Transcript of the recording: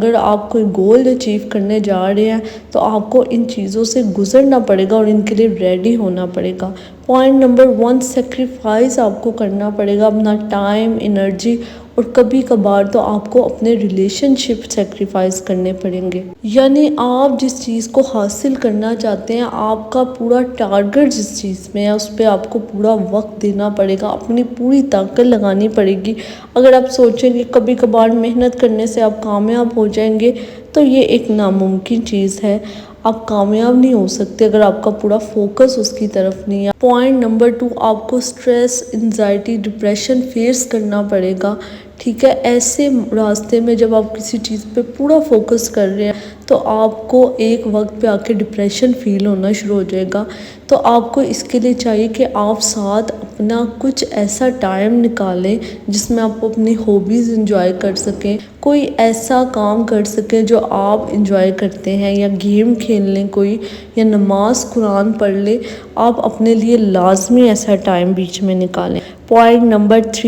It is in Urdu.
اگر آپ کوئی گول اچیو کرنے جا رہے ہیں تو آپ کو ان چیزوں سے گزرنا پڑے گا اور ان کے لیے ریڈی ہونا پڑے گا۔ پوائنٹ نمبر 1، سیکریفائز آپ کو کرنا پڑے گا، اپنا ٹائم، انرجی، اور کبھی کبھار تو آپ کو اپنے ریلیشن شپ سیکریفائز کرنے پڑیں گے۔ یعنی آپ جس چیز کو حاصل کرنا چاہتے ہیں، آپ کا پورا ٹارگٹ جس چیز میں ہے اس پہ آپ کو پورا وقت دینا پڑے گا، اپنی پوری طاقت لگانی پڑے گی۔ اگر آپ سوچیں گے کبھی کبھار محنت کرنے سے آپ کامیاب ہو جائیں گے تو یہ ایک ناممکن چیز ہے۔ آپ کامیاب نہیں ہو سکتے اگر آپ کا پورا فوکس اس کی طرف نہیں ہے۔ پوائنٹ نمبر 2، آپ کو سٹریس، انزائٹی، ڈپریشن فیس کرنا پڑے گا، ٹھیک ہے۔ ایسے راستے میں جب آپ کسی چیز پہ پورا فوکس کر رہے ہیں تو آپ کو ایک وقت پہ آ کے ڈپریشن فیل ہونا شروع ہو جائے گا۔ تو آپ کو اس کے لیے چاہیے کہ آپ ساتھ اپنا کچھ ایسا ٹائم نکالیں جس میں آپ اپنی ہابیز انجوائے کر سکیں، کوئی ایسا کام کر سکیں جو آپ انجوائے کرتے ہیں، یا گیم کھیل لیں کوئی، یا نماز قرآن پڑھ لیں۔ آپ اپنے لیے لازمی ایسا ٹائم بیچ میں نکالیں۔ Point number 3،